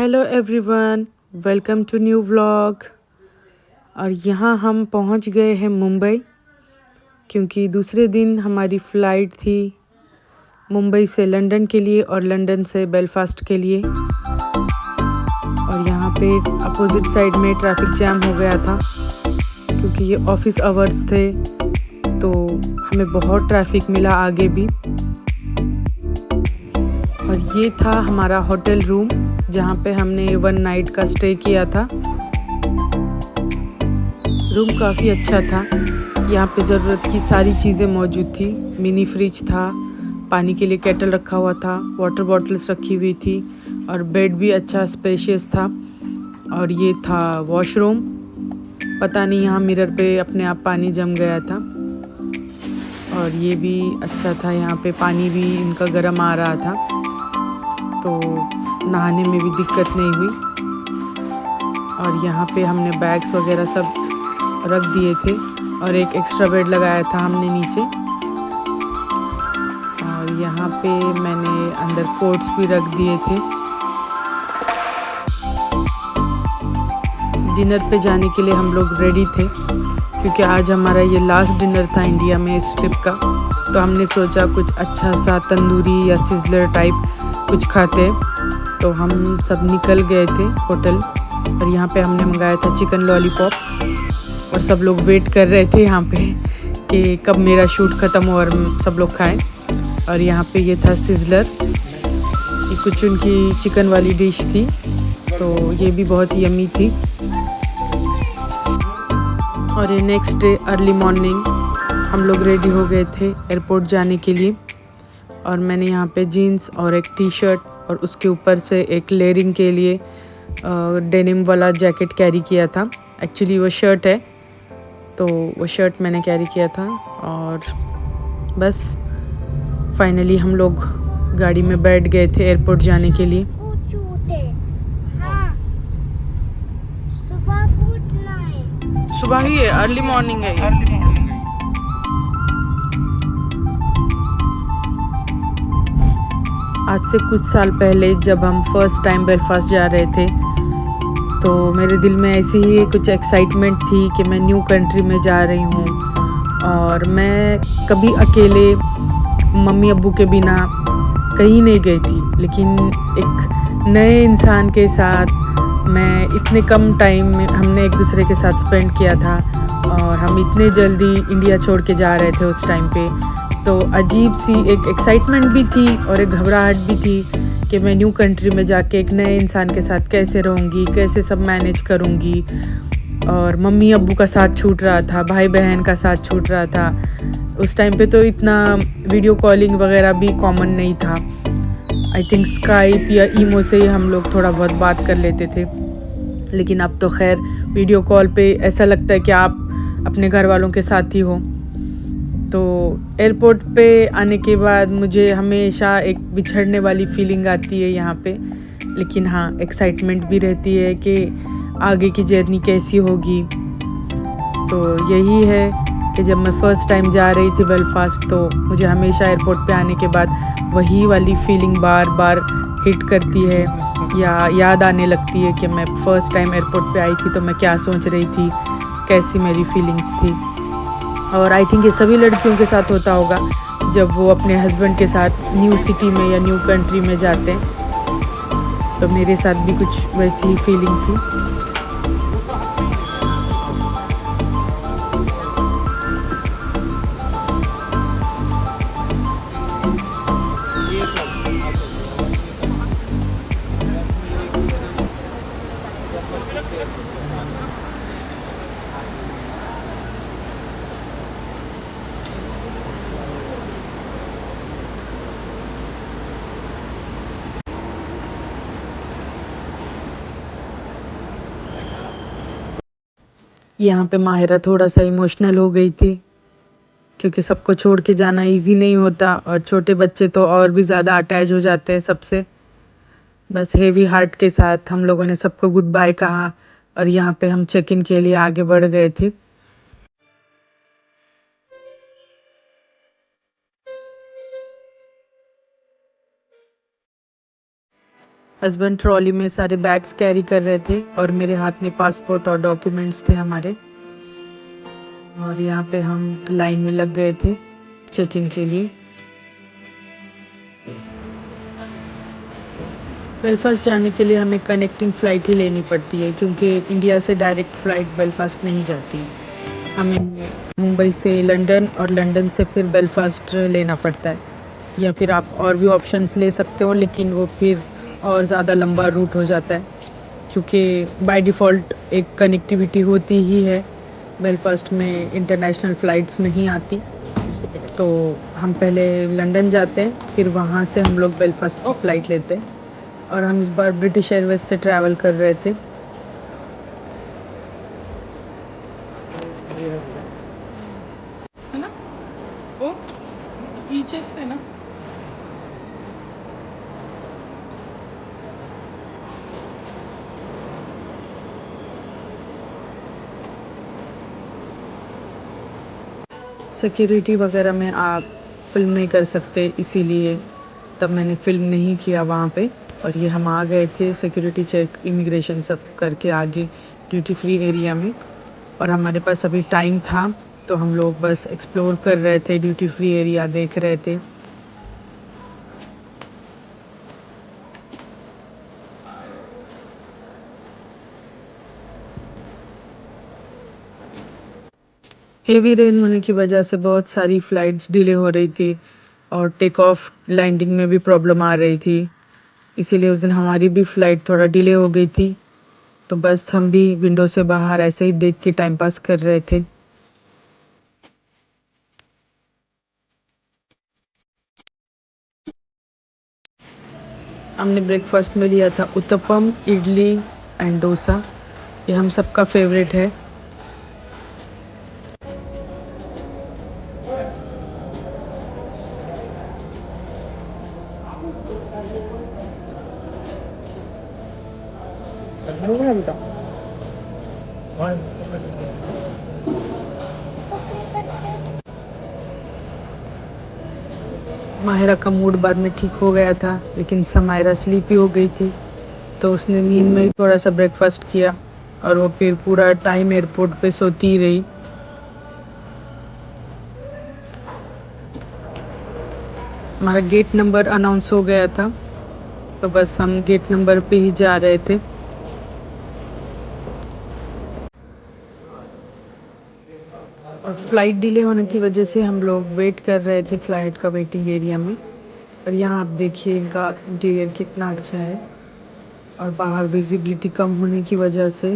Hello everyone, welcome to new vlog. और यहाँ हम पहुँच गए हैं मुंबई, क्योंकि दूसरे दिन हमारी फ़्लाइट थी मुंबई से लंदन के लिए और लंदन से बेलफास्ट के लिए। और यहाँ पे अपोजिट साइड में ट्रैफिक जैम हो गया था, क्योंकि ये ऑफिस आवर्स थे, तो हमें बहुत ट्रैफिक मिला आगे भी। और ये था हमारा होटल रूम, जहाँ पे हमने 1 नाइट का स्टे किया था। रूम काफ़ी अच्छा था। यहाँ पे ज़रूरत की सारी चीज़ें मौजूद थी। मिनी फ्रिज था, पानी के लिए केटल रखा हुआ था, वाटर बॉटल्स रखी हुई थी, और बेड भी अच्छा स्पेशियस था। और ये था वॉशरूम। पता नहीं यहाँ मिरर पे अपने आप पानी जम गया था। और ये भी अच्छा था, यहाँ पे पानी भी इनका गर्म आ रहा था, तो नहाने में भी दिक्कत नहीं हुई। और यहाँ पे हमने बैग्स वगैरह सब रख दिए थे, और एक एक्स्ट्रा बेड लगाया था हमने नीचे। और यहाँ पे मैंने अंदर कोट्स भी रख दिए थे। डिनर पे जाने के लिए हम लोग रेडी थे, क्योंकि आज हमारा ये लास्ट डिनर था इंडिया में इस ट्रिप का। तो हमने सोचा कुछ अच्छा सा तंदूरी या सिजलर टाइप कुछ खाते। तो हम सब निकल गए थे होटल, और यहाँ पे हमने मंगाया था चिकन लॉलीपॉप। और सब लोग वेट कर रहे थे यहाँ पे कि कब मेरा शूट ख़त्म हो और सब लोग खाएं। और यहाँ पे ये था सिजलर, ये कुछ उनकी चिकन वाली डिश थी, तो ये भी बहुत यमी थी। और ये नेक्स्ट डे अर्ली मॉर्निंग हम लोग रेडी हो गए थे एयरपोर्ट जाने के लिए। और मैंने यहाँ पे जीन्स और एक टी शर्ट, और उसके ऊपर से एक लेयरिंग के लिए डेनिम वाला जैकेट कैरी किया था। एक्चुअली वो शर्ट है, तो वो शर्ट मैंने कैरी किया था। और बस फाइनली हम लोग गाड़ी में बैठ गए थे एयरपोर्ट जाने के लिए। सुबह ही है, अर्ली मॉर्निंग है ये। आज से कुछ साल पहले जब हम फर्स्ट टाइम बेलफास्ट जा रहे थे, तो मेरे दिल में ऐसी ही कुछ एक्साइटमेंट थी कि मैं न्यू कंट्री में जा रही हूँ। और मैं कभी अकेले मम्मी अब्बू के बिना कहीं नहीं गई थी, लेकिन एक नए इंसान के साथ मैं इतने कम टाइम में हमने एक दूसरे के साथ स्पेंड किया था, और हम इतने जल्दी इंडिया छोड़ के जा रहे थे उस टाइम पे। तो अजीब सी एक एक्साइटमेंट भी थी और एक घबराहट भी थी कि मैं न्यू कंट्री में जाके एक नए इंसान के साथ कैसे रहूँगी, कैसे सब मैनेज करूँगी। और मम्मी अब्बू का साथ छूट रहा था, भाई बहन का साथ छूट रहा था। उस टाइम पे तो इतना वीडियो कॉलिंग वगैरह भी कॉमन नहीं था। आई थिंक स्काइप या ईमो से ही हम लोग थोड़ा बहुत बात कर लेते थे। लेकिन अब तो खैर वीडियो कॉल पे ऐसा लगता है कि आप अपने घर वालों के साथ ही हो। तो एयरपोर्ट पे आने के बाद मुझे हमेशा एक बिछड़ने वाली फीलिंग आती है यहाँ पे। लेकिन हाँ, एक्साइटमेंट भी रहती है कि आगे की जर्नी कैसी होगी। तो यही है कि जब मैं फ़र्स्ट टाइम जा रही थी बेलफास्ट, तो मुझे हमेशा एयरपोर्ट पे आने के बाद वही वाली फीलिंग बार बार हिट करती है, या याद आने लगती है कि मैं फ़र्स्ट टाइम एयरपोर्ट पे आई थी तो मैं क्या सोच रही थी, कैसी मेरी फीलिंग्स थी। और आई थिंक ये सभी लड़कियों के साथ होता होगा जब वो अपने हस्बैंड के साथ न्यू सिटी में या न्यू कंट्री में जाते हैं। तो मेरे साथ भी कुछ वैसी ही फीलिंग थी। यहाँ पे माहिरा थोड़ा सा इमोशनल हो गई थी, क्योंकि सबको छोड़ के जाना इजी नहीं होता, और छोटे बच्चे तो और भी ज़्यादा अटैच हो जाते हैं सबसे। बस हेवी हार्ट के साथ हम लोगों ने सबको गुड बाय कहा, और यहाँ पे हम चेक इन के लिए आगे बढ़ गए थे। हस्बैंड ट्रॉली में सारे बैग्स कैरी कर रहे थे और मेरे हाथ में पासपोर्ट और डॉक्यूमेंट्स थे हमारे। और यहाँ पे हम लाइन में लग गए थे चेक इन के लिए। बेलफास्ट जाने के लिए हमें कनेक्टिंग फ़्लाइट ही लेनी पड़ती है क्योंकि इंडिया से डायरेक्ट फ़्लाइट बेलफास्ट नहीं जाती। हमें मुंबई से लंदन और लंदन से फिर बेलफास्ट लेना पड़ता है, या फिर आप और भी ऑप्शंस ले सकते हो, लेकिन वो फिर और ज़्यादा लंबा रूट हो जाता है क्योंकि बाय डिफ़ॉल्ट एक कनेक्टिविटी होती ही है। बेलफास्ट में इंटरनेशनल फ़्लाइट्स नहीं आती, तो हम पहले लंदन जाते हैं, फिर वहाँ से हम लोग बेलफास्ट की फ़्लाइट लेते हैं। और हम इस बार ब्रिटिश एयरवेज से ट्रैवल कर रहे थे। है ना वो पीछे से ना सिक्योरिटी वगैरह में आप फ़िल्म नहीं कर सकते, इसीलिए तब मैंने फ़िल्म नहीं किया वहाँ पे। और ये हम आ गए थे सिक्योरिटी चेक इमिग्रेशन सब करके आगे ड्यूटी फ्री एरिया में। और हमारे पास अभी टाइम था तो हम लोग बस एक्सप्लोर कर रहे थे, ड्यूटी फ्री एरिया देख रहे थे। हेवी रेन होने की वजह से बहुत सारी फ़्लाइट्स डिले हो रही थी और टेक ऑफ लैंडिंग में भी प्रॉब्लम आ रही थी, इसीलिए उस दिन हमारी भी फ़्लाइट थोड़ा डिले हो गई थी। तो बस हम भी विंडो से बाहर ऐसे ही देख के टाइम पास कर रहे थे। हमने ब्रेकफास्ट में लिया था उत्तपम, इडली एंड डोसा। ये हम सबका फेवरेट है। माहिरा का मूड बाद में ठीक हो गया था, लेकिन समायरा स्लीपी हो गई थी, तो उसने नींद में ही थोड़ा सा ब्रेकफास्ट किया और वो फिर पूरा टाइम एयरपोर्ट पे सोती ही रही। हमारा गेट नंबर अनाउंस हो गया था, तो बस हम गेट नंबर पे ही जा रहे थे। और फ्लाइट डिले होने की वजह से हम लोग वेट कर रहे थे फ्लाइट का वेटिंग एरिया में। और यहाँ आप देखिएगा इंटीरियर कितना अच्छा है। और बाहर विजिबिलिटी कम होने की वजह से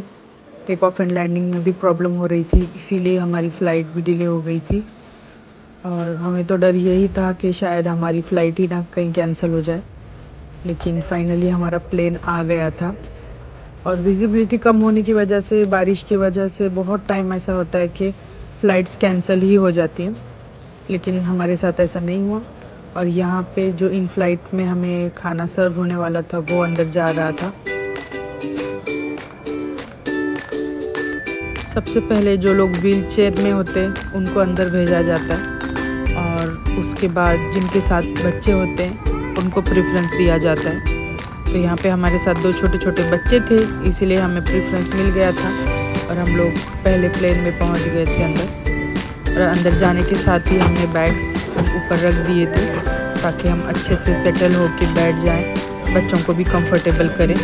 टेक ऑफ एंड लैंडिंग में भी प्रॉब्लम हो रही थी, इसीलिए हमारी फ़्लाइट भी डिले हो गई थी। और हमें तो डर यही था कि शायद हमारी फ़्लाइट ही ना कहीं कैंसिल हो जाए, लेकिन फाइनली हमारा प्लेन आ गया था। और विजिबिलिटी कम होने की वजह से, बारिश की वजह से बहुत टाइम ऐसा होता है कि फ़्लाइट्स कैंसिल ही हो जाती हैं, लेकिन हमारे साथ ऐसा नहीं हुआ। और यहाँ पे जो इन फ़्लाइट में हमें खाना सर्व होने वाला था वो अंदर जा रहा था। सबसे पहले जो लोग व्हील चेयर में होते हैं उनको अंदर भेजा जाता है, और उसके बाद जिनके साथ बच्चे होते हैं उनको प्रेफरेंस दिया जाता है। तो यहाँ पे हमारे साथ 2 छोटे छोटे बच्चे थे, इसीलिए हमें प्रेफरेंस मिल गया था और हम लोग पहले प्लेन में पहुँच गए थे अंदर। और अंदर जाने के साथ ही हमने बैग्स ऊपर रख दिए थे ताकि हम अच्छे से सेटल होकर बैठ जाएं, बच्चों को भी कंफर्टेबल करें।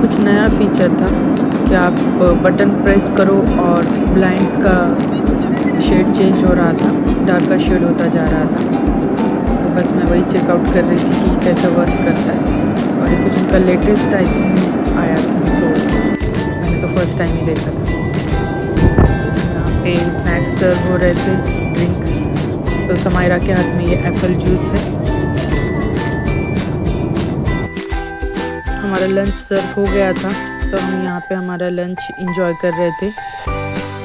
कुछ नया फीचर था कि आप बटन प्रेस करो और ब्लाइंड्स का शेड चेंज हो रहा था, डार्कर शेड होता जा रहा था। तो बस मैं वही चेकआउट कर रही थी कि कैसे वर्क करता है। और ये कुछ उनका लेटेस्ट आई थिंक आया था, तो मैंने तो फर्स्ट टाइम ही देखा था। यहाँ पे स्नैक्स सर्व हो रहे थे, ड्रिंक। तो समायरा के हाथ में ये एप्पल जूस है। हमारा लंच सर्व हो गया था, तो हम यहाँ पे हमारा लंच एंजॉय कर रहे थे।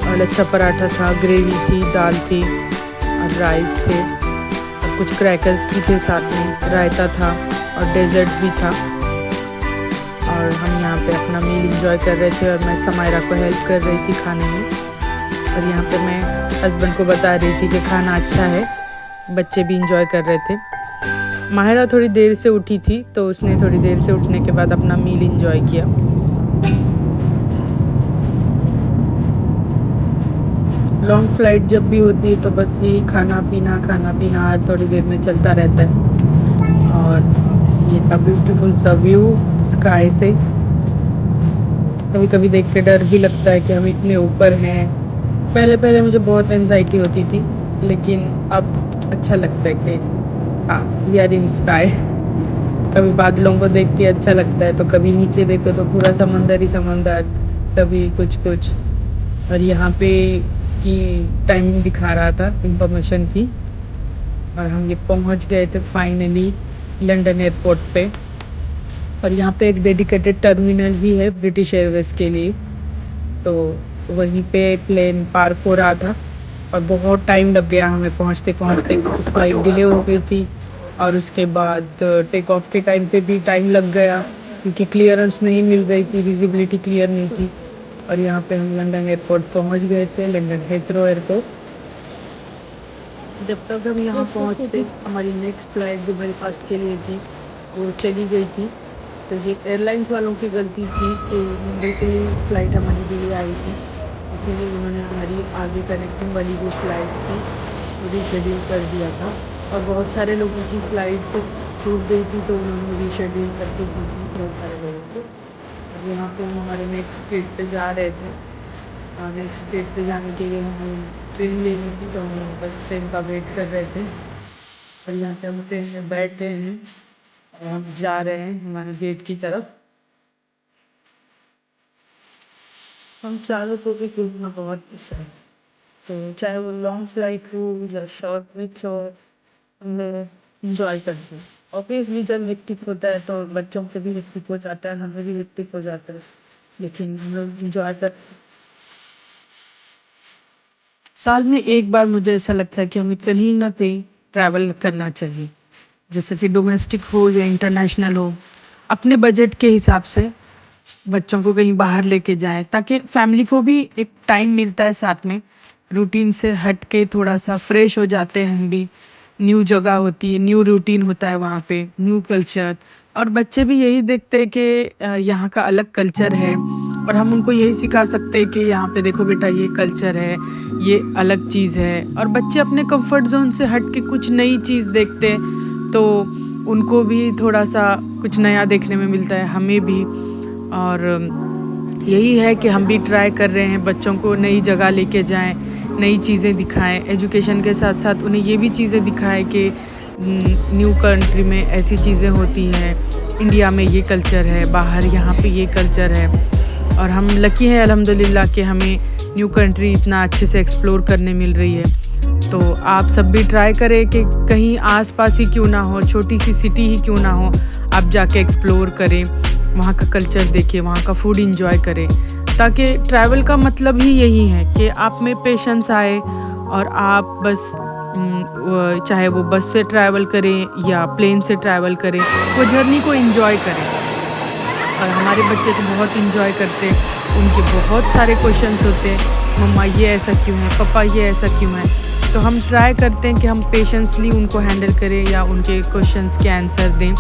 और लच्छा पराठा था, ग्रेवी थी, दाल थी और राइस थे और कुछ क्रैकर्स भी थे साथ में, रायता था और डेजर्ट भी था। और हम यहाँ पे अपना मील एंजॉय कर रहे थे और मैं समायरा को हेल्प कर रही थी खाने में। और यहाँ पे मैं हस्बैंड को बता रही थी कि खाना अच्छा है, बच्चे भी एंजॉय कर रहे थे। माहिरा थोड़ी देर से उठी थी तो उसने थोड़ी देर से उठने के बाद अपना मील एंजॉय किया। लॉन्ग फ्लाइट जब भी होती है तो बस यही खाना पीना थोड़ी देर में चलता रहता है। और ये था ब्यूटीफुल सा व्यू स्काई से। कभी कभी देख के डर भी लगता है कि हम इतने ऊपर हैं। पहले मुझे बहुत एंजाइटी होती थी, लेकिन अब अच्छा लगता है कि हाँ वी आर इन स्काई। कभी बादलों को देख के अच्छा लगता है, तो कभी नीचे देखो तो पूरा समंदर ही समंदर, कभी कुछ। और यहाँ पे इसकी टाइमिंग दिखा रहा था, इंफॉर्मेशन थी। और हम ये पहुँच गए थे फाइनली लंदन एयरपोर्ट पे। और यहाँ पे एक डेडिकेटेड टर्मिनल भी है ब्रिटिश एयरवेज के लिए, तो वहीं पे प्लेन पार्क हो रहा था। और बहुत टाइम लग गया हमें पहुँचते फ्लाइट डिले हो गई थी। और उसके बाद टेक ऑफ के टाइम पे भी टाइम लग गया, क्योंकि क्लियरेंस नहीं मिल रही थी, विजिबिलिटी क्लियर नहीं थी। और यहाँ पे हम लंदन एयरपोर्ट पहुँच गए थे, लंदन हीथ्रो एयरपोर्ट। जब तक हम यहाँ पहुँचते हमारी नेक्स्ट फ्लाइट जो बेलफास्ट के लिए थी वो चली गई थी। तो ये एयरलाइंस वालों की गलती थी कि मुंबई से फ़्लाइट हमारी डिले आई थी, इसीलिए उन्होंने हमारी आगे कनेक्टिंग वाली जो फ़्लाइट थी वो रीशेड्यूल कर दिया था। और बहुत सारे लोगों की फ़्लाइट छूट गई थी, तो उन्होंने रीशेड्यूल करके दी थी बहुत सारे लोगों को। अब यहाँ पे हम हमारे नेक्स्ट डेट पे जा रहे थे, और नेक्स्ट डेट पे जाने के लिए हम ट्रेन लेनी थी, तो हम बस ट्रेन का वेट कर रहे थे। और यहाँ पे हम ट्रेन में बैठे हैं और हम जा रहे हैं हमारे गेट की तरफ। हम चारों को भी घूमना बहुत पसंद है, तो चाहे वो लॉन्ग फ्लाइट हो या शॉर्ट ट्रिप्स हो, हम इंजॉय करते हैं। ऑब्वियसली जब हेक्टिक होता है तो बच्चों पे भी हेक्टिक हो जाता है, हमें भी हेक्टिक हो जाता है, लेकिन हम लोग इंजॉय करते हैं। साल में एक बार मुझे ऐसा लगता है कि हमें कहीं ना कहीं ट्रैवल करना चाहिए, जैसे कि डोमेस्टिक हो या इंटरनेशनल हो। अपने बजट के हिसाब से बच्चों को कहीं बाहर लेके जाएं, ताकि फैमिली को भी एक टाइम मिलता है साथ में, रूटीन से हट के थोड़ा सा फ्रेश हो जाते हैं हम भी। न्यू जगह होती है, न्यू रूटीन होता है वहाँ पे, न्यू कल्चर। और बच्चे भी यही देखते हैं कि यहाँ का अलग कल्चर है, और हम उनको यही सिखा सकते हैं कि यहाँ पे देखो बेटा ये कल्चर है, ये अलग चीज़ है। और बच्चे अपने कंफर्ट जोन से हट के कुछ नई चीज़ देखते हैं, तो उनको भी थोड़ा सा कुछ नया देखने में मिलता है, हमें भी। और यही है कि हम भी ट्राई कर रहे हैं बच्चों को नई जगह लेके जाएं, नई चीज़ें दिखाएं। एजुकेशन के साथ साथ उन्हें ये भी चीज़ें दिखाएं कि न्यू कंट्री में ऐसी चीज़ें होती हैं, इंडिया में ये कल्चर है, बाहर यहाँ पे ये कल्चर है। और हम लकी हैं अल्हम्दुलिल्लाह कि हमें न्यू कंट्री इतना अच्छे से एक्सप्लोर करने मिल रही है। तो आप सब भी ट्राई करें कि कहीं आसपास ही क्यों ना हो, छोटी सी सिटी ही क्यों ना हो, आप जाके एक्सप्लोर करें, वहाँ का कल्चर देखें, वहाँ का फूड इंजॉय करें। ताकि ट्रैवल का मतलब ही यही है कि आप में पेशेंस आए और आप बस चाहे वो बस से ट्रैवल करें या प्लेन से ट्रैवल करें, वो जर्नी को इंजॉय करें। और हमारे बच्चे तो बहुत इंजॉय करते हैं, उनके बहुत सारे क्वेश्चंस होते हैं, मम्मा ये ऐसा क्यों है, पापा ये ऐसा क्यों है। तो हम ट्राई करते हैं कि हम पेशेंसली उनको हैंडल करें या उनके क्वेश्चंस के आंसर दें।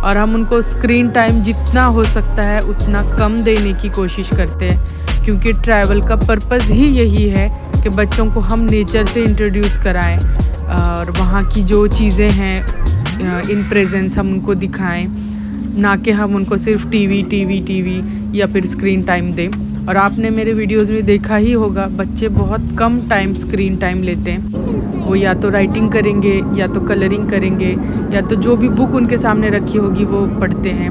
और हम उनको स्क्रीन टाइम जितना हो सकता है उतना कम देने की कोशिश करते हैं, क्योंकि ट्रैवल का पर्पज़ ही यही है कि बच्चों को हम नेचर से इंट्रोड्यूस कराएं और वहाँ की जो चीज़ें हैं इन प्रेजेंस हम उनको दिखाएं, ना कि हम उनको सिर्फ टीवी या फिर स्क्रीन टाइम दें। और आपने मेरे वीडियोस में देखा ही होगा, बच्चे बहुत कम टाइम स्क्रीन टाइम लेते हैं। वो या तो राइटिंग करेंगे, या तो कलरिंग करेंगे, या तो जो भी बुक उनके सामने रखी होगी वो पढ़ते हैं,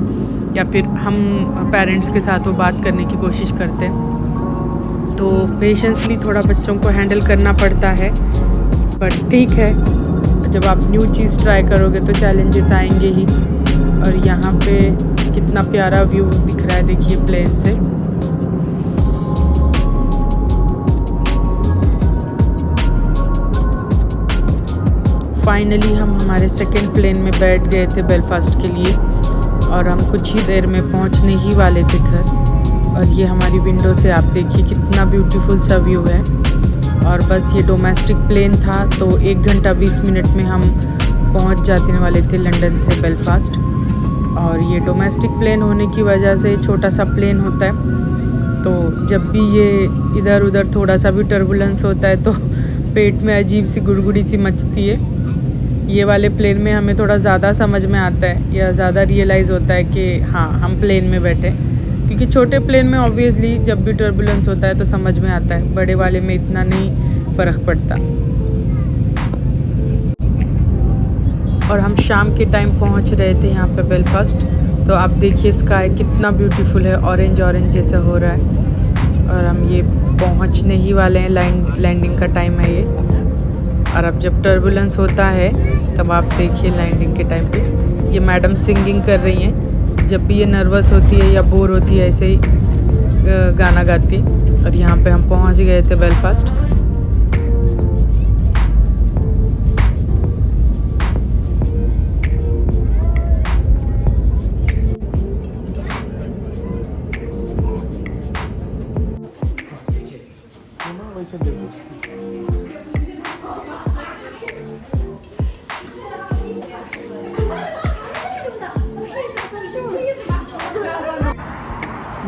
या फिर हम पेरेंट्स के साथ वो बात करने की कोशिश करते हैं। तो पेशेंसली थोड़ा बच्चों को हैंडल करना पड़ता है, पर ठीक है, जब आप न्यू चीज़ ट्राई करोगे तो चैलेंजेस आएंगे ही। और यहाँ पे कितना प्यारा व्यू दिख रहा है, देखिए प्लेन से। फाइनली हम हमारे सेकंड प्लेन में बैठ गए थे बेलफास्ट के लिए। और हम कुछ ही देर में पहुंचने ही वाले थे घर। और ये हमारी विंडो से आप देखिए कितना ब्यूटीफुल सा व्यू है। और बस ये डोमेस्टिक प्लेन था तो 1 घंटा 20 मिनट में हम पहुंच जाने वाले थे लंदन से बेलफास्ट। और ये डोमेस्टिक प्लेन होने की वजह से छोटा सा प्लेन होता है, तो जब भी ये इधर उधर थोड़ा सा भी टर्बुलेंस होता है तो पेट में अजीब सी गुड़गुड़ी सी मचती है। ये वाले प्लेन में हमें थोड़ा ज़्यादा समझ में आता है या ज़्यादा रियलाइज़ होता है कि हाँ हम प्लेन में बैठे, क्योंकि छोटे प्लेन में ऑब्वियसली जब भी टर्बुलेंस होता है तो समझ में आता है, बड़े वाले में इतना नहीं फ़र्क पड़ता। और हम शाम के टाइम पहुंच रहे थे यहाँ पे बेलफास्ट। तो आप देखिए स्काई कितना ब्यूटीफुल है, ऑरेंज ऑरेंज जैसा हो रहा है। और हम ये पहुंचने ही वाले हैं, लैंडिंग का टाइम है ये। और अब जब टर्बुलेंस होता है तब आप देखिए लैंडिंग के टाइम पे ये मैडम सिंगिंग कर रही हैं। जब भी ये नर्वस होती है या बोर होती है ऐसे ही गाना गाती है। और यहाँ पे हम पहुँच गए थे बेलफास्ट।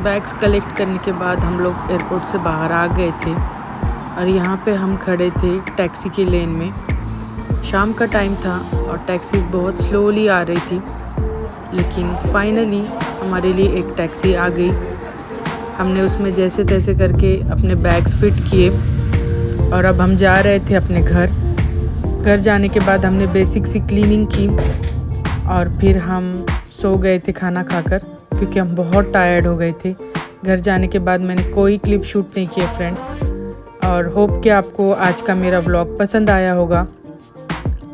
बैग्स कलेक्ट करने के बाद हम लोग एयरपोर्ट से बाहर आ गए थे और यहाँ पे हम खड़े थे टैक्सी की लेन में। शाम का टाइम था और टैक्सीज़ बहुत स्लोली आ रही थी, लेकिन फाइनली हमारे लिए एक टैक्सी आ गई। हमने उसमें जैसे तैसे करके अपने बैग्स फिट किए और अब हम जा रहे थे अपने घर जाने के बाद हमने बेसिक सी क्लीनिंग की और फिर हम सो गए थे खाना खाकर, क्योंकि हम बहुत टायर्ड हो गए थे। घर जाने के बाद मैंने कोई क्लिप शूट नहीं किया फ्रेंड्स। और होप कि आपको आज का मेरा व्लॉग पसंद आया होगा।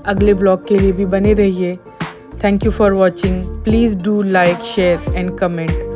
अगले व्लॉग के लिए भी बने रहिए। Thank you for watching. Please do like, share and comment.